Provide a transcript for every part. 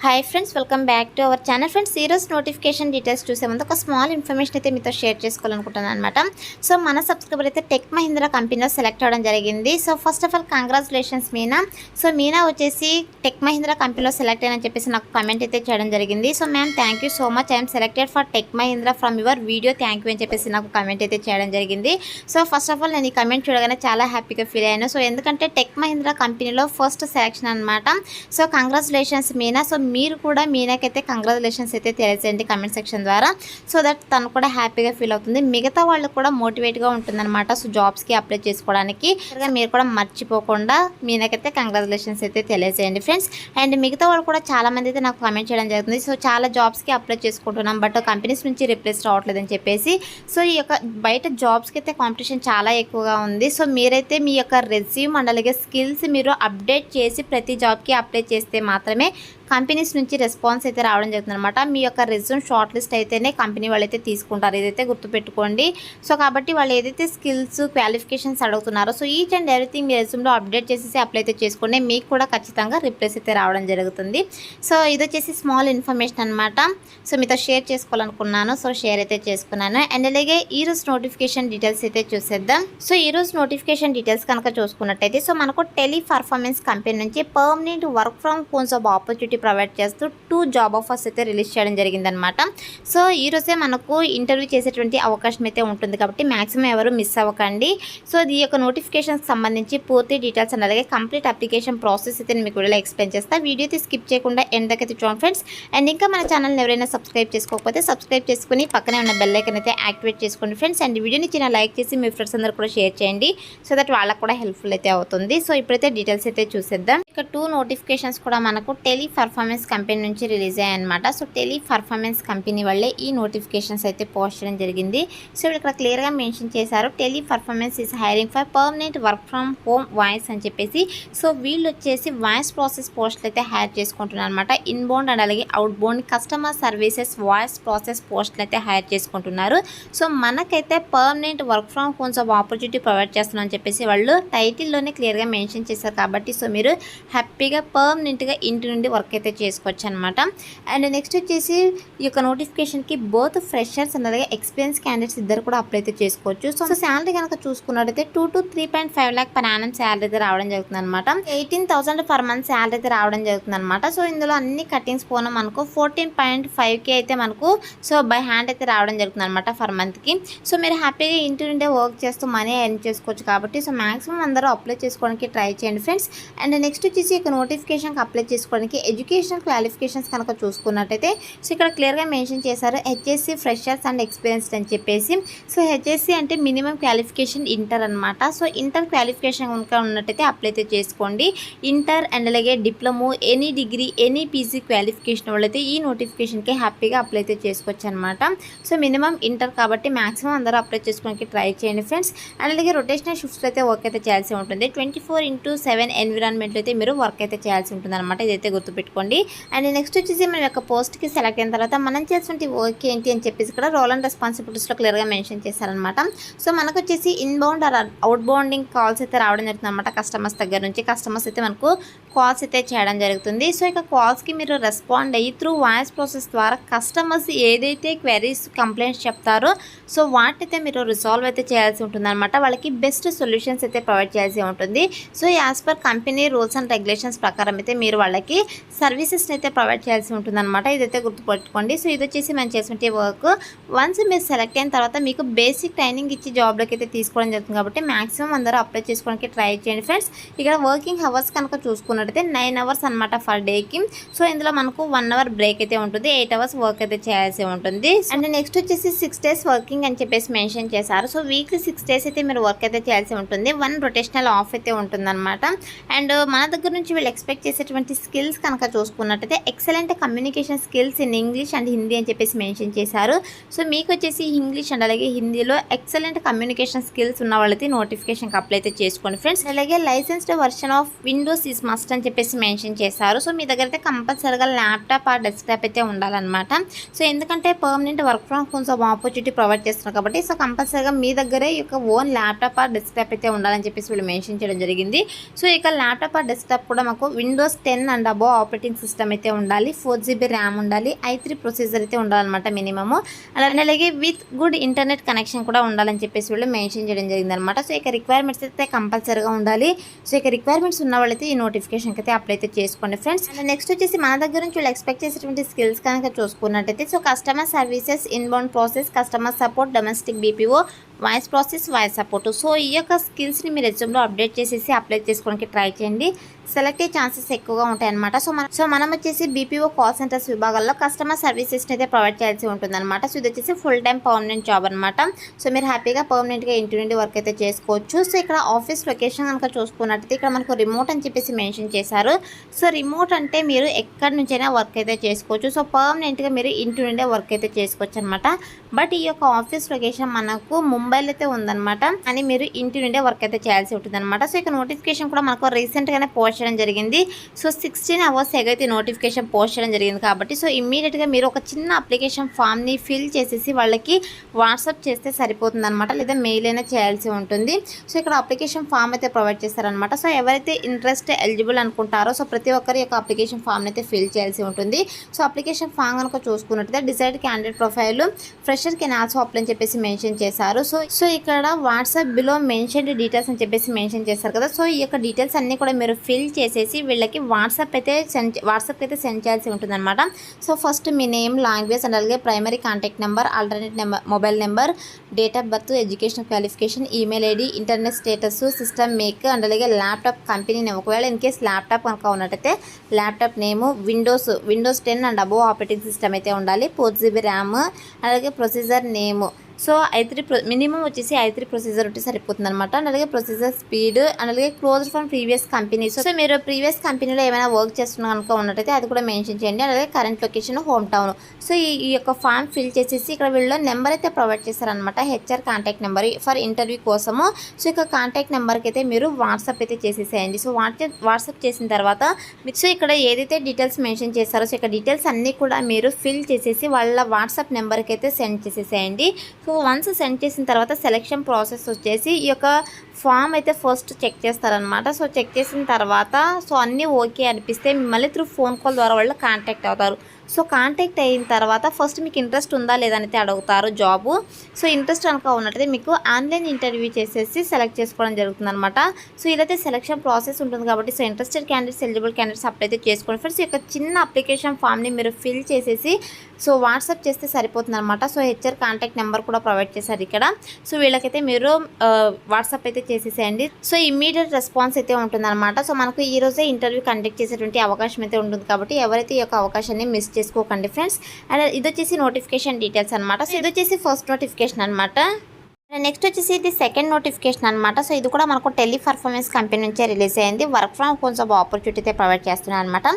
Hi friends, welcome back to our channel. Friends, ఈరోజు notification details చూసే ముందు ఒక స్మాల్ ఇన్ఫర్మేషన్ అయితే మీతో షేర్ చేసుకోవాలనుకుంటున్నాను అనమాట. సో మన సబ్స్క్రైబర్ అయితే టెక్ మహీంద్రా కంపెనీలో సెలెక్ట్ అవ్వడం జరిగింది. So first of all congratulations Meena. So Meena వచ్చేసి టెక్ మహీంద్రా కంపెనీలో సెలెక్ట్ అయ్యని చెప్పేసి నాకు కమెంట్ అయితే చేయడం జరిగింది. So ma'am thank you so much, I'm selected for tech Mahindra from your video, thank you అని చెప్పేసి నాకు కమెంట్ అయితే చేయడం జరిగింది. సో ఫస్ట్ ఆఫ్ ఆల్ నేను ఈ కమెంట్ చూడగానే చాలా హ్యాపీగా ఫీల్ అయ్యాను. సో ఎందుకంటే టెక్ మహీంద్రా కంపెనీలో ఫస్ట్ సెలెక్షన్ అనమాట. So congratulations Meena. సో మీరు కూడా మీనాకైతే కంగ్రాచులేషన్స్ అయితే తెలియజేయండి కమెంట్ సెక్షన్ ద్వారా. సో దట్ తను కూడా హ్యాపీగా ఫీల్ అవుతుంది, మిగతా వాళ్ళు కూడా మోటివేట్గా ఉంటుందన్నమాట. సో జాబ్స్కి అప్లై చేసుకోవడానికి మీరు కూడా మర్చిపోకుండా మీనాకైతే కంగ్రాచులేషన్స్ అయితే తెలియజేయండి ఫ్రెండ్స్. అండ్ మిగతా వాళ్ళు కూడా చాలా మంది అయితే నాకు కమెంట్ చేయడం జరుగుతుంది. సో చాలా జాబ్స్కి అప్లై చేసుకుంటున్నాం, బట్ కంపెనీస్ నుంచి రిప్లేస్ రావట్లేదని చెప్పేసి. సో ఈ యొక్క బయట జాబ్స్కి అయితే కాంపిటీషన్ చాలా ఎక్కువగా ఉంది. సో మీరైతే మీ యొక్క రెజ్యూమ్ అండ్ అలాగే స్కిల్స్ మీరు అప్డేట్ చేసి ప్రతి జాబ్కి అప్లై చేస్తే మాత్రమే కంపెనీస్ నుంచి రెస్పాన్స్ అయితే రావడం జరుగుతుంది అనమాట. మీ యొక్క రెజ్యూమ్ షార్ట్ లిస్ట్ అయితేనే కంపెనీ వాళ్ళు అయితే తీసుకుంటారు, ఇదైతే గుర్తుపెట్టుకోండి. సో కాబట్టి వాళ్ళు ఏదైతే స్కిల్స్ క్వాలిఫికేషన్స్ అడుగుతున్నారో సో ఈచ్ అండ్ ఎవ్రీథింగ్ మీ రెజ్యూమ్లో అప్డేట్ చేసేసి అప్లై అయితే చేసుకోండి, మీకు కూడా ఖచ్చితంగా రిప్లేస్ అయితే రావడం జరుగుతుంది. సో ఇది వచ్చేసి స్మాల్ ఇన్ఫర్మేషన్ అనమాట. సో మీతో షేర్ చేసుకోవాలనుకున్నాను, సో షేర్ అయితే చేసుకున్నాను. అండ్ అలాగే ఈరోజు నోటిఫికేషన్ డీటెయిల్స్ అయితే చూసేద్దాం. సో ఈరోజు నోటిఫికేషన్ డీటెయిల్స్ కనుక చూసుకున్నట్టయితే సో మనకు టెలి పర్ఫార్మెన్స్ కంపెనీ నుంచి permanent work from home job opportunity provide చేస్తూ 2 జాబ్ ఆఫర్స్ అయితే రిలీజ్ చేయడం జరిగిందనమాట. సో ఈరోజే మనకు ఇంటర్వ్యూ చేసేటువంటి అవకాశం అయితే ఉంటుంది కాబట్టి మ్యాక్సిమం ఎవరు మిస్ అవ్వకండి. సో ఈ యొక్క నోటిఫికేషన్కి సంబంధించి పూర్తి డీటెయిల్స్ అండ్ అలాగే కంప్లీట్ అప్లికేషన్ ప్రాసెస్ అయితే నేను మీకు వీడియోలో ఎక్స్ప్లెయిన్ చేస్తాను. వీడియో అయితే స్కిప్ చేయకుండా ఎండ్ దాకా చూడండి ఫ్రెండ్స్. అండ్ ఇంకా మన ఛానల్ని ఎవరైనా సబ్స్క్రైబ్ చేసుకోకపోతే సబ్స్క్రైబ్ చేసుకుని పక్కనే ఉన్న బెల్ ఐకాన్ అయితే యాక్టివేట్ చేసుకోండి ఫ్రెండ్స్. అండ్ వీడియోని చిన్న లైక్ చేసి మీ ఫ్రెండ్స్ అందరూ కూడా షేర్ చేయండి, సో దట్ వాళ్ళకు కూడా హెల్ప్ఫుల్ అయితే అవుతుంది. సో ఇప్పుడైతే డీటెయిల్స్ అయితే చూసేద్దాం. ఇక 2 నోటిఫికేషన్స్ కూడా మనకు టెలి పర్ఫార్మెన్స్ కంపెనీ నుంచి రిలీజ్ అయ్యాయన్నమాట. సో టెలి పర్ఫార్మెన్స్ కంపెనీ వల్లే ఈ నోటిఫికేషన్స్ అయితే పోస్ట్ చేయడం జరిగింది. సో ఇక్కడ క్లియర్గా మెన్షన్ చేశారు, tele performance is hiring for permanent work from home voice అని చెప్పేసి. సో వీళ్ళు వచ్చేసి వాయిస్ ప్రాసెస్ పోస్టులు అయితే హైర్ చేసుకుంటున్నారు అనమాట. ఇన్బౌండ్ అండ్ అలాగే outbound customer services voice process పోస్టులు అయితే హైర్ చేసుకుంటున్నారు. సో మనకైతే permanent work from home job opportunity provide చేస్తున్నాం అని చెప్పేసి వాళ్ళు టైటిల్లోనే క్లియర్గా మెన్షన్ చేశారు కాబట్టి సో మీరు హ్యాపీగా పర్మనెంట్గా ఇంటి నుండి వర్క్ అయితే చేసుకోవచ్చు అనమాట. అండ్ నెక్స్ట్ వచ్చేసి ఈ యొక్క నోటిఫికేషన్కి బోత్ ఫ్రెషర్స్ అండ్ అలాగే ఎక్స్పీరియన్స్ క్యాండిడేట్స్ ఇద్దరు కూడా అప్లై అయితే చేసుకోవచ్చు. సో శాలరీ కనుక చూసుకున్నట్టయితే 2 to 3.5 lakh per annum salary అయితే రావడం జరుగుతుంది అనమాట. 18,000 పర్ మంత్ శాలరీ అయితే రావడం జరుగుతుంది అనమాట. సో ఇందులో అన్ని కటింగ్స్ పోను మనకు 14.5K అయితే మనకు సో బై హ్యాండ్ అయితే రావడం జరుగుతుంది అనమాట పర్ మంత్కి. సో మీరు హ్యాపీగా ఇంటి నుండే వర్క్ చేస్తూ మనీ ఎర్న్ చేసుకోవచ్చు కాబట్టి సో మాక్సిమం అందరూ అప్లై చేసుకోవడానికి ట్రై చేయండి ఫ్రెండ్స్. అండ్ నెక్స్ట్ వచ్చేసి ఇక నోటిఫికేషన్కి అప్లై చేసుకోవడానికి ఎడ్యుకేషనల్ క్వాలిఫికేషన్స్ కనుక చూసుకున్నట్టయితే సో ఇక్కడ క్లియర్గా మెన్షన్ చేశారు హెచ్ఎస్సి ఫ్రెషర్స్ అండ్ ఎక్స్పీరియన్స్డ్ అని చెప్పేసి. సో హెచ్ఎస్సి అంటే మినిమం క్వాలిఫికేషన్ ఇంటర్ అనమాట. సో ఇంటర్ క్వాలిఫికేషన్ కనుక ఉన్నట్టయితే అప్లై అయితే చేసుకోండి. ఇంటర్ అండ్ అలాగే diploma any degree any PG qualification వాళ్ళైతే ఈ నోటిఫికేషన్కి హ్యాపీగా అప్లై అయితే చేసుకోవచ్చు అనమాట. సో మినిమం ఇంటర్ కాబట్టి మాక్సిమం అందరూ అప్లై చేసుకోవడానికి ట్రై చేయండి ఫ్రెండ్స్. అండ్ అలాగే రొటేషనల్ షిఫ్ట్స్ అయితే వర్క్ అయితే చేయాల్సి ఉంటుంది. 24/7 ఎన్విరాన్మెంట్లో అయితే మీరు వర్క్ అయితే చేయాల్సి ఉంటుంది అనమాట, ఇదైతే గుర్తుపెట్టుకోండి. అండ్ నెక్స్ట్ వచ్చేసి మన యొక్క పోస్ట్కి సెలెక్ట్ అయిన తర్వాత మనం చేసినటువంటి వర్క్ ఏంటి అని చెప్పేసి ఇక్కడ రోల్ అండ్ రెస్పాన్సిబిలిటీస్లో క్లియర్గా మెన్షన్ చేశారనమాట. సో మనకు వచ్చేసి inbound or outbounding calls అయితే రావడం జరుగుతుంది అనమాట. కస్టమర్స్ దగ్గర నుంచి కస్టమర్స్ అయితే మనకు కాల్స్ అయితే చేయడం జరుగుతుంది. సో ఇక కాల్స్కి మీరు రెస్పాండ్ అయ్యి త్రూ వాయిస్ ప్రాసెస్ ద్వారా కస్టమర్స్ ఏదైతే క్వెరీస్ కంప్లైంట్స్ చెప్తారో సో వాటితే మీరు రిసాల్వ్ అయితే చేయాల్సి ఉంటుంది అనమాట. వాళ్ళకి బెస్ట్ సొల్యూషన్స్ అయితే ప్రొవైడ్ చేయాల్సి ఉంటుంది. So as per company rules and regulations ప్రకారం అయితే మీరు వాళ్ళకి సర్వీసెస్ని అయితే ప్రొవైడ్ చేయాల్సి ఉంటుంది అనమాట, ఇదైతే గుర్తుపెట్టుకోండి. సో ఇది వచ్చేసి మనం చేసినట్టు వర్క్ వన్స్ మీరు సెలెక్ట్ అయిన తర్వాత మీకు బేసిక్ ట్రైనింగ్ ఇచ్చి జాబ్లోకి అయితే తీసుకోవడం జరుగుతుంది కాబట్టి మాక్సిమం అందరూ అప్లై చేసుకోవడానికి ట్రై చేయండి ఫ్రెండ్స్. ఇక్కడ వర్కింగ్ అవర్స్ కనుక చూసుకున్నట్టయితే 9 hours అనమాట ఫర్ డేకి. సో ఇందులో మనకు 1 hour బ్రేక్ అయితే ఉంటుంది, 8 hours వర్క్ అయితే చేయాల్సి ఉంటుంది. అండ్ నెక్స్ట్ వచ్చేసి 6 days వర్కింగ్ అని చెప్పేసి మెన్షన్ చేశారు. సో వీక్లీ 6 days అయితే మీరు వర్క్ అయితే చేయాల్సి ఉంటుంది. 1 రొటేషనల్ ఆఫ్ అయితే ఉంటుంది అనమాట. అండ్ మన దగ్గర నుంచి వీళ్ళు ఎక్స్పెక్ట్ చేసేటువంటి స్కిల్స్ కనుక చూసుకున్నట్టయితే excellent communication skills in English and Hindi అని చెప్పేసి మెన్షన్ చేశారు. సో మీకు వచ్చేసి ఇంగ్లీష్ అండ్ అలాగే హిందీలో ఎక్సలెంట్ కమ్యూనికేషన్ స్కిల్స్ ఉన్న వాళ్ళైతే నోటిఫికేషన్కి అప్లై అయితే చేసుకోండి ఫ్రెండ్స్. అలాగే licensed version of Windows is must అని చెప్పేసి మెన్షన్ చేశారు. సో మీ దగ్గర అయితే కంపల్సరీగా ల్యాప్టాప్ ఆ డెస్క్టాప్ అయితే ఉండాలన్నమాట. సో ఎందుకంటే permanent work from home job opportunity provide చేస్తున్నారు కాబట్టి సో కంపల్సరీగా మీ దగ్గరే ఈ యొక్క ఓన్ ల్యాప్టాప్ ఆ డెస్క్టాప్ అయితే ఉండాలని చెప్పేసి వీళ్ళు మెన్షన్ చేయడం జరిగింది. సో ఇక ల్యాప్టాప్ ఆ డెస్క్టాప్ కూడా మాకు Windows 10 and above operating system system అయితే ఉండాలి, 4GB ర్యామ్ ఉండాలి, i3 ప్రొసీజర్ అయితే ఉండాలన్నమాట మినిమము. అలాగే విత్ గుడ్ ఇంటర్నెట్ కనెక్షన్ కూడా ఉండాలని చెప్పేసి వీళ్ళు మెన్షన్ చేయడం జరిగిందనమాట. సో ఇక రిక్వైర్మెంట్స్ అయితే కంపల్సరీగా ఉండాలి. సో ఇక రిక్వైర్మెంట్స్ ఉన్న వాళ్ళైతే ఈ నోటిఫికేషన్కి అయితే అప్లై అయితే చేసుకోండి ఫ్రెండ్స్. అండ్ నెక్స్ట్ వచ్చేసి మన దగ్గర నుంచి వీళ్ళు ఎక్స్పెక్ట్ చేసేటువంటి స్కిల్స్ కనుక చూసుకున్నట్టయితే so customer services, inbound process, customer support, domestic BPO, voice process, voice support. So ఈ యొక్క స్కిల్స్ని మీరు రెజ్యూమ్లో అప్డేట్ చేసేసి అప్లై చేసుకోవడానికి ట్రై చేయండి. సెలెక్ట్ అయ్యే ఛాన్సెస్ ఎక్కువగా ఉంటాయి అనమాట. సో మనం వచ్చేసి BPO కాల్ సెంటర్స్ విభాగాల్లో కస్టమర్ సర్వీసెస్ని అయితే ప్రొవైడ్ చేయాల్సి ఉంటుంది అనమాట. సో ఇది వచ్చేసి ఫుల్ టైం పర్మనెంట్ జాబ్ అనమాట. సో మీరు హ్యాపీగా పర్మనెంట్గా ఇంటి నుండి వర్క్ అయితే చేసుకోవచ్చు. సో ఇక్కడ ఆఫీస్ లొకేషన్ కనుక చూసుకున్నట్టయితే ఇక్కడ మనకు రిమోట్ అని చెప్పేసి మెన్షన్ చేశారు. సో రిమోట్ అంటే మీరు ఎక్కడి నుంచైనా వర్క్ అయితే చేసుకోవచ్చు. సో పర్మనెంట్గా మీరు ఇంటి నుండే వర్క్ అయితే చేసుకోవచ్చు అనమాట. బట్ ఈ యొక్క ఆఫీస్ లొకేషన్ మనకు ముంబైలో అయితే ఉందన్నమాట, అని మీరు ఇంటి నుండే వర్క్ అయితే చేయాల్సి ఉంటుంది అనమాట. సో ఇక నోటిఫికేషన్ కూడా మనకు రీసెంట్గానే పోస్ట్ చేయడం జరిగింది. సో 16 అవర్స్ ఎగో అయితే నోటిఫికేషన్ పోస్ట్ చేయడం జరిగింది కాబట్టి సో ఇమ్మీడియట్గా మీరు ఒక చిన్న అప్లికేషన్ ఫామ్ని ఫిల్ చేసేసి వాళ్ళకి వాట్సాప్ చేస్తే సరిపోతుంది అనమాట, లేదా మెయిల్ అయినా చేయాల్సి ఉంటుంది. సో ఇక్కడ అప్లికేషన్ ఫామ్ అయితే ప్రొవైడ్ చేస్తారనమాట. సో ఎవరైతే ఇంట్రెస్ట్ ఎలిజిబుల్ అనుకుంటారో సో ప్రతి ఒక్కరి యొక్క అప్లికేషన్ ఫామ్ని అయితే ఫిల్ చేయాల్సి ఉంటుంది. సో అప్లికేషన్ ఫామ్ కనుక చూసుకున్నట్టయితే decide candidate profile fresher can also apply అని చెప్పేసి మెన్షన్ చేశారు. సో ఇక్కడ వాట్సాప్ బిలో మెన్షన్ డీటెయిల్స్ అని చెప్పేసి మెన్షన్ చేస్తారు కదా. సో ఈ యొక్క డీటెయిల్స్ అన్నీ కూడా మీరు ఫిల్ చేసేసి వీళ్ళకి వాట్సాప్కి అయితే సెండ్ చేయాల్సి ఉంటుంది అనమాట. సో ఫస్ట్ మీ నేమ్, లాంగ్వేజ్ అండ్ అలాగే primary contact number, alternate number, mobile number, date of birth, education qualification, email ID, internet status, system make and అలాగే ల్యాప్టాప్ కంపెనీ నేమ్. ఒకవేళ ఇన్ కేస్ ల్యాప్టాప్ కనుక ఉన్నట్టయితే laptop name, Windows 10 and above operating system అయితే ఉండాలి, 4GB RAM, అలాగే procedure నేము. So minimum వచ్చేసి i3 procedure ఉంటే సరిపోతుంది అనమాట. అండ్ అలాగే ప్రొసీజర్ స్పీడ్ అండ్ అలాగే close from previous company. So మీరు ప్రీవియస్ కంపెనీలో ఏమైనా వర్క్ చేస్తున్నా కనుక ఉన్నట్టయితే అది కూడా మెన్షన్ చేయండి. అలాగే current location, home town. So ఈ యొక్క ఫామ్ ఫిల్ చేసేసి ఇక్కడ వీళ్ళు నెంబర్ అయితే ప్రొవైడ్ చేస్తారనమాట, HR contact number for interview కోసము. సో ఇక కాంటాక్ట్ నెంబర్కి అయితే మీరు వాట్సాప్ అయితే చేసేసేయండి. సో వాట్సాప్ చేసిన తర్వాత సో ఇక్కడ ఏదైతే డీటెయిల్స్ మెన్షన్ చేస్తారో సో ఇక్కడ డీటెయిల్స్ అన్నీ కూడా మీరు ఫిల్ చేసేసి వాళ్ళ వాట్సాప్ నెంబర్కి అయితే సెండ్ చేసేసేయండి. సో వన్స్ సెండ్ చేసిన తర్వాత సెలెక్షన్ ప్రాసెస్ వచ్చేసి ఈ యొక్క ఫామ్ అయితే ఫస్ట్ చెక్ చేస్తారనమాట. సో చెక్ చేసిన తర్వాత సో అన్నీ ఓకే అనిపిస్తే మిమ్మల్ని త్రూ ఫోన్ కాల్ ద్వారా వాళ్ళు కాంటాక్ట్ అవుతారు. సో కాంటాక్ట్ అయిన తర్వాత ఫస్ట్ మీకు ఇంట్రెస్ట్ ఉందా లేదనైతే అడుగుతారు జాబు. సో ఇంట్రెస్ట్ కనుక ఉన్నట్టయితే మీకు ఆన్లైన్ ఇంటర్వ్యూ చేసేసి సెలెక్ట్ చేసుకోవడం జరుగుతుంది అనమాట. సో ఇదైతే సెలెక్షన్ ప్రాసెస్ ఉంటుంది కాబట్టి so interested candidates, eligible candidates apply అయితే చేసుకోండి ఫ్రెండ్స్. ఈ యొక్క చిన్న అప్లికేషన్ ఫామ్ని మీరు ఫిల్ చేసేసి సో వాట్సాప్ చేస్తే సరిపోతుంది అనమాట. సో HR కాంటాక్ట్ నెంబర్ కూడా ప్రొవైడ్ చేశారు ఇక్కడ. సో వీళ్ళకైతే మీరు వాట్సాప్ అయితే చేసేసేయండి. సో ఇమ్మీడియట్ రెస్పాన్స్ అయితే ఉంటుందన్నమాట. సో మనకు ఈ రోజే ఇంటర్వ్యూ కండక్ట్ చేసేటువంటి అవకాశం అయితే ఉంటుంది కాబట్టి ఎవరైతే ఈ యొక్క అవకాశాన్ని మిస్ చేసుకోకండి ఫ్రెండ్స్. అండ్ ఇది వచ్చేసి నోటిఫికేషన్ డీటెయిల్స్ అనమాట. సో ఇది వచ్చేసి ఫస్ట్ నోటిఫికేషన్ అనమాట. నెక్స్ట్ వచ్చేసి ఇది సెకండ్ నోటిఫికేషన్ అనమాట. సో ఇది కూడా మనకు టెలి పర్ఫార్మెన్స్ కంపెనీ నుంచే రిలీజ్ అయింది. Work from home job opportunity అయితే ప్రొవైడ్ చేస్తున్నాను అనమాట.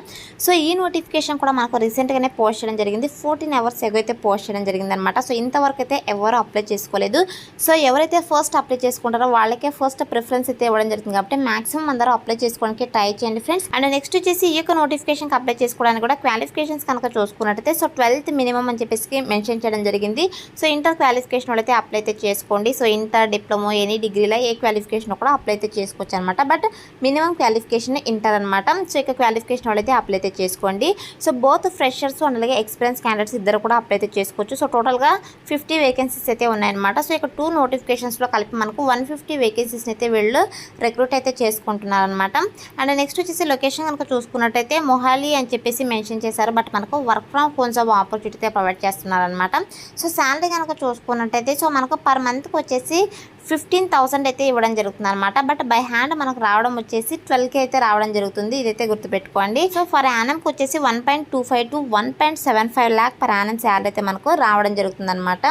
సో ఈ నోటిఫికేషన్ కూడా మనకు రీసెంట్గానే పోస్ట్ చేయడం జరిగింది. 14 అవర్స్ ఎగో అయితే పోస్ట్ చేయడం జరిగింది అనమాట. సో ఇంతవరకు అయితే ఎవరు అప్లై చేసుకోలేదు. సో ఎవరైతే ఫస్ట్ అప్లై చేసుకుంటారో వాళ్ళకే ఫస్ట్ ప్రిఫరెన్స్ అయితే ఇవ్వడం జరుగుతుంది కాబట్టి మాక్సిమం అందరూ అప్లై చేసుకోవడానికి ట్రై చేయండి ఫ్రెండ్స్. అండ్ నెక్స్ట్ వచ్చేసి ఈ యొక్క నోటిఫికేషన్కి అప్లై చేసుకోవడానికి కూడా క్వాలిఫికేషన్స్ కనుక చూసుకున్నట్టయితే సో 12th మినిమం అని చెప్పేసి మెన్షన్ చేయడం జరిగింది. సో ఇంటర్ క్వాలిఫికేషన్ వాళ్ళైతే అప్లై అయితే చేసుకోండి. సో ఇంటర్, డిప్లొమా, ఎనీ డిగ్రీలో ఏ క్వాలిఫికేషన్ కూడా అప్లై అయితే చేసుకోవచ్చు అనమాట. బట్ మినిమం క్వాలిఫికేషన్ ఇంటర్ అనమాట. సో ఇక క్వాలిఫికేషన్ వాళ్ళైతే అప్లై అయితే చేసుకోండి. సో బోత్ ఫ్రెషర్స్ అండ్ అలాగే ఎక్స్పీరియన్స్ క్యాండిడేట్స్ ఇద్దరు కూడా అప్లై అయితే చేసుకోవచ్చు. సో టోటల్గా 50 వేకెన్సీస్ అయితే ఉన్నాయన్నమాట. సో ఇక 2 నోటిఫికేషన్స్లో కలిపి మనకు 150 వేకెన్సీస్ని అయితే వీళ్ళు రిక్రూట్ అయితే చేసుకుంటున్నారు అనమాట. అండ్ నెక్స్ట్ వచ్చేసి లొకేషన్ కనుక చూసుకున్నట్టయితే మొహాలి అని చెప్పేసి మెన్షన్ చేశారు. బట్ మనకు work from home job opportunity అయితే ప్రొవైడ్ చేస్తున్నారు అనమాట. సో శాలరీ కనుక చూసుకున్నట్టయితే సో మనకు పర్ మంత్కి వచ్చేసి 15,000 అయితే ఇవ్వడం జరుగుతుంది అనమాట. బట్ బై హ్యాండ్ మనకు రావడం వచ్చేసి 12K అయితే రావడం జరుగుతుంది. ఇదైతే గుర్తుపెట్టుకోండి. సో ఫర్ యానంకి వచ్చేసి 1.25 to 1.75 lakh per annum salary అయితే మనకు రావడం జరుగుతుంది అనమాట.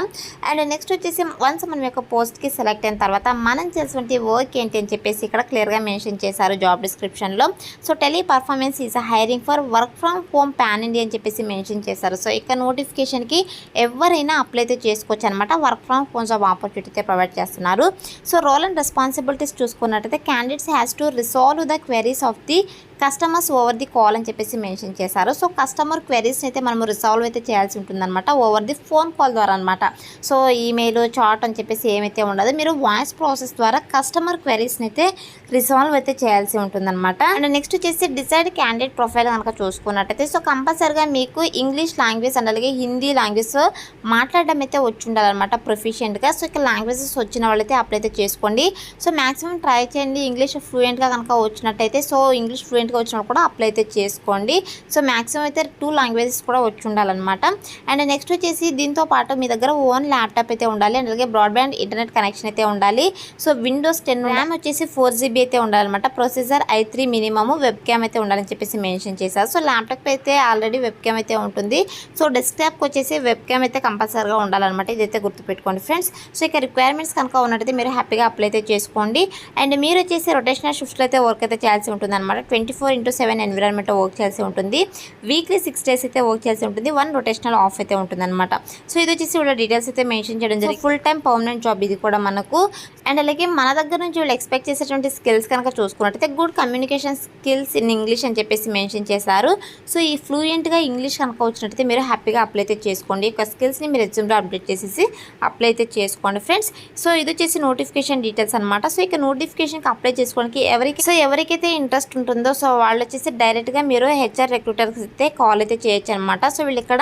అండ్ నెక్స్ట్ వచ్చేసి వన్స్ మనం యొక్క పోస్ట్కి సెలెక్ట్ అయిన తర్వాత మనం చేసినటువంటి వర్క్ ఏంటి అని చెప్పేసి ఇక్కడ క్లియర్గా మెన్షన్ చేశారు జాబ్ డిస్క్రిప్షన్లో. So tele performance is hiring for work from home pan India అని చెప్పేసి మెన్షన్ చేశారు. సో ఇక్కడ నోటిఫికేషన్కి ఎవరైనా అప్లై అయితే చేసుకోవచ్చు అనమాట. Work from home job opportunity అయితే ప్రొవైడ్ చేస్తున్నారు. సో రోల్ అండ్ రెస్పాన్సిబిలిటీస్ చూసుకున్నట్టయితే candidates has to resolve the queries of the customers over the call అని చెప్పేసి మెన్షన్ చేశారు. సో కస్టమర్ క్వెరీస్ని అయితే మనము రిసాల్వ్ అయితే చేయాల్సి ఉంటుందన్నమాట ఓవర్ ది ఫోన్ కాల్ ద్వారా అనమాట. సో ఈమెయిల్ చాట్ అని చెప్పేసి ఏమైతే ఉండదు, మీరు వాయిస్ ప్రాసెస్ ద్వారా కస్టమర్ క్వెరీస్ని అయితే రిసాల్వ్ అయితే చేయాల్సి ఉంటుందన్నమాట. అండ్ నెక్స్ట్ వచ్చేసి డిసైడ్ క్యాండిడేట్ ప్రొఫైల్ కనుక చూసుకున్నట్టయితే సో కంపల్సరిగా మీకు ఇంగ్లీష్ లాంగ్వేజ్ అండ్ అలాగే హిందీ లాంగ్వేజ్ మాట్లాడడం అయితే వచ్చి ఉండాలన్నమాట ప్రొఫిషియెంట్గా. సో ఇక్కడ లాంగ్వేజెస్ వచ్చిన వాళ్ళైతే అప్లై అయితే చేసుకోండి. సో మ్యాక్సిమం ట్రై చేయండి ఇంగ్లీష్ ఫ్లూయెంట్గా కనుక వచ్చినట్టయితే. సో ఇంగ్లీష్ ఫ్లూయెంట్గా వచ్చినప్పుడు కూడా అప్లై అయితే చేసుకోండి. సో మ్యాక్సిమం అయితే 2 లాంగ్వేజెస్ కూడా వచ్చి ఉండాలన్నమాట. అండ్ నెక్స్ట్ వచ్చేసి దీంతో పాటు మీ దగ్గర ఓన్ ల్యాప్టాప్ అయితే ఉండాలి అండ్ అలాగే బ్రాడ్బ్యాండ్ ఇంటర్నెట్ కనెక్షన్ అయితే ఉండాలి. సో విండోస్ 10 ర్యామ్ వచ్చేసి 4GB అయితే ఉండాలన్నమాట. Processor i3 minimum, web cam అయితే ఉండాలని చెప్పేసి మెన్షన్ చేశారు. సో ల్యాప్టాప్ అయితే ఆల్రెడీ వెబ్ క్యామ్ అయితే ఉంటుంది. సో డెస్క్టాప్కి వచ్చేసి వెబ్ క్యామ్ అయితే కంపల్సరీగా ఉండాలన్నమాట. ఇదైతే గుర్తుపెట్టుకోండి ఫ్రెండ్స్. సో ఇక రిక్వైర్మెంట్స్ కనుక ఉన్నట్టయితే మీరు హ్యాపీగా అప్లై అయితే చేసుకోండి. అండ్ మీరు వచ్చేసి రొటేషనల్ షిఫ్ట్లో అయితే వర్క్ అయితే చేయాల్సి ఉంటుంది అనమాట. 24/7 ఎన్విరాన్మెంట్ వర్క్ చేయాల్సి ఉంటుంది. వీక్లీ 6 days అయితే వర్క్ చేయాల్సి ఉంటుంది. 1 రొటేషనల్ ఆఫ్ అయితే ఉంటుంది అనమాట. సో ఇది వచ్చేసి వీళ్ళ డీటెయిల్స్ అయితే మెన్షన్ చేయడం జరిగింది. ఫుల్ టైం పర్మనెంట్ జాబ్ ఇది కూడా మనకు. అండ్ అలాగే మన దగ్గర నుంచి వీళ్ళు ఎక్స్పెక్ట్ చేసేటువంటి స్కిల్స్ కనుక చూసుకున్నట్టయితే good communication skills in English అని చెప్పేసి మెన్షన్ చేశారు. సో ఈ ఫ్లూయెంట్గా ఇంగ్లీష్ కనుక వచ్చినట్టయితే మీరు హ్యాపీగా అప్లై అయితే చేసుకోండి. ఈ స్కిల్స్ని మీరు రెజ్యూమ్లో అప్డేట్ చేసేసి అప్లై అయితే చేసుకోండి ఫ్రెండ్స్. సో ఇది వచ్చేసి నోటిఫికేషన్ డీటెయిల్స్ అనమాట. సో ఇక నోటిఫికేషన్కి అప్లై చేసుకోవడానికి ఎవరికైతే ఇంట్రెస్ట్ ఉంటుందో సో వాళ్ళు వచ్చేసి డైరెక్ట్గా మీరు హెచ్ఆర్ రిక్రూటర్కి అయితే కాల్ అయితే చేయొచ్చు అనమాట. సో వీళ్ళు ఇక్కడ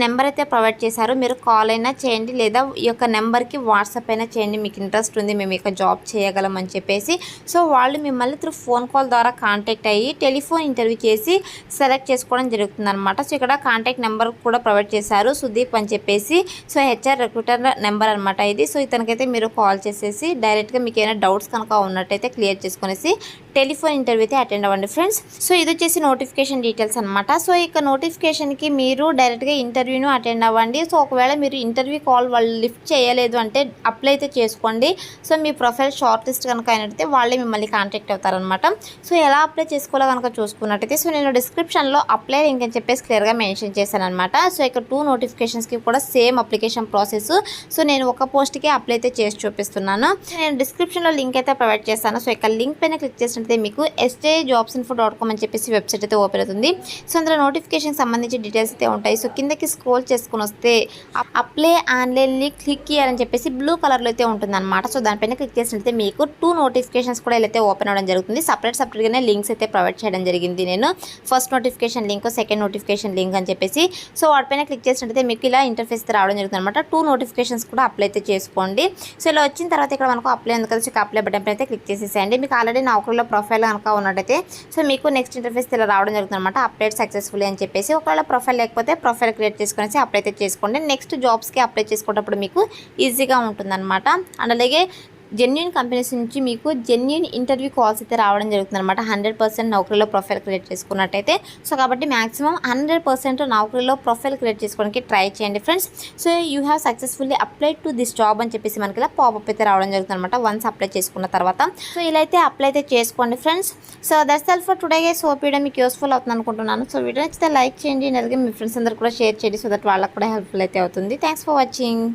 నెంబర్ అయితే ప్రొవైడ్ చేశారు. మీరు కాల్ అయినా చేయండి లేదా ఈ యొక్క నెంబర్కి వాట్సాప్ అయినా చేయండి. మీకు ఇంట్రెస్ట్ ఉంది, మేము ఇక జాబ్ చేయగలం అని చెప్పేసి. సో వాళ్ళు మిమ్మల్ని త్రూ ఫోన్ కాల్ ద్వారా కాంటాక్ట్ అయ్యి టెలిఫోన్ ఇంటర్వ్యూ చేసి సెలెక్ట్ చేసుకోవడం జరుగుతుంది అనమాట. సో ఇక్కడ కాంటాక్ట్ నెంబర్ కూడా ప్రొవైడ్ చేశారు, సుదీప్ అని చెప్పేసి. సో హెచ్ఆర్ రిక్రూటర్ నెంబర్ అనమాట ఇది. సో ఇతనికైతే మీరు కాల్ చేసేసి డైరెక్ట్గా మీకు ఏమైనా డౌట్స్ కనుక ఉన్నట్టయితే క్లియర్ చేసుకునేసి టెలిఫోన్ ఇంటర్వ్యూ అయితే అటెండ్ అవ్వండి ఫ్రెండ్స్. సో ఇది వచ్చేసి నోటిఫికేషన్ డీటెయిల్స్ అనమాట. సో ఇక నోటిఫికేషన్కి మీరు డైరెక్ట్గా ఇంటర్వ్యూను అటెండ్ అవ్వండి. సో ఒకవేళ మీరు ఇంటర్వ్యూ కాల్ వాళ్ళు లిఫ్ట్ చేయలేదు అంటే అప్లై అయితే చేసుకోండి. సో మీ ప్రొఫైల్ షార్ట్ లిస్ట్ కనుక అయినట్టయితే వాళ్ళే మిమ్మల్ని కాంటాక్ట్ అవుతారనమాట. సో ఎలా అప్లై చేసుకోవాలో కనుక చూసుకున్నట్టయితే సో నేను డిస్క్రిప్షన్లో అప్లై లింక్ అని చెప్పేసి క్లియర్గా మెన్షన్ చేశాను అనమాట. సో ఇక 2 నోటిఫికేషన్స్కి కూడా సేమ్ అప్లికేషన్ ప్రాసెస్. సో నేను ఒక పోస్ట్కి అప్లై అయితే చేసి చూపిస్తున్నాను. నేను డిస్క్రిప్షన్లో లింక్ అయితే ప్రొవైడ్ చేస్తాను. సో ఇక లింక్ పైన క్లిక్ చేసినట్టయితే మీకు sjobsinfo.com అని చెప్పేసి వెబ్సైట్ అయితే ఓపెన్ అవుతుంది. సో అందులో నోటిఫికేషన్ సంబంధించి డీటెయిల్స్ అయితే ఉంటాయి. సో కిందకి స్క్రోల్ చేసుకుని వస్తే అప్లై ఆన్లైన్లీ క్లిక్ చేయాలని చెప్పేసి బ్లూ కలర్లో అయితే ఉంటుంది అనమాట. సో దానిపైన క్లిక్ చేసినట్లయితే మీకు 2 నోటిఫికేషన్స్ కూడా ఇలా అయితే ఓపెన్ అవ్వడం జరుగుతుంది. సపరేట్గానే లింక్స్ అయితే ప్రొవైడ్ చేయడం జరిగింది. నేను first notification link, second notification link అని చెప్పేసి. సో వాటిపైన క్లిక్ చేసినట్లయితే మీకు ఇలా ఇంటర్ఫేస్ రావడం జరుగుతుంది అనమాట. 2 నోటిఫికేషన్స్ కూడా అప్లై అయితే చేసుకోండి. సో ఇలా వచ్చిన తర్వాత ఇక్కడ మనకు అప్లై ఉంది కదా, సో అప్లై బటన్ పైన అయితే క్లిక్ చేసేసేయండి. మీకు ఆల్రెడీ నౌకరీలో ప్రొఫైల్ కనుక ఉన్నట్టయితే సో మీకు నెక్స్ట్ ఇంటర్ఫేస్ ఇలా రావడం జరుగుతుంది అనమాట. అప్డేట్ సక్సెస్ఫుల్ అని చెప్పేసి. ఒకవేళ ప్రొఫైల్ లేకపోతే ప్రొఫైల్ క్రియేట్ చేసుకునేసి అప్లై అయితే చేసుకోండి. నెక్స్ట్ జాబ్స్కి అప్లై చేసుకునేటప్పుడు మీకు ఈజీగా ఉంటుందన్నమాట. అండ్ అలాగే జెన్యూన్ కంపెనీస్ నుంచి మీకు జెన్యూన్ ఇంటర్వ్యూ కాల్స్ అయితే రావడం జరుగుతుంది అనమాట. 100% నౌకరీలో ప్రొఫైల్ క్రియేట్ చేసుకున్నట్టయితే. సో కాబట్టి మ్యాక్సిమం 100% నౌకరీలో ప్రొఫైల్ క్రియేట్ చేసుకోవడానికి ట్రై చేయండి friends. So you have successfully applied to this job అని చెప్పేసి మనకి ఇలా పాపప్ అయితే రావడం జరుగుతుంది అనమాట వన్స్ అప్లై చేసుకున్న తర్వాత. సో ఇలా అయితే అప్లై అయితే చేసుకోండి friends. So that's all for today guys. Hope video మీకు యూస్ఫుల్ అవుతుంది అనుకుంటున్నాను. సో వీడియో నచ్చితే లైక్ చేయండి, అలాగే మీ ఫ్రెండ్స్ అందరూ కూడా షేర్ చేయండి. సో దట్ వాళ్ళకి కూడా హెల్ప్ఫుల్ అయితే అవుతుంది. Thanks for watching.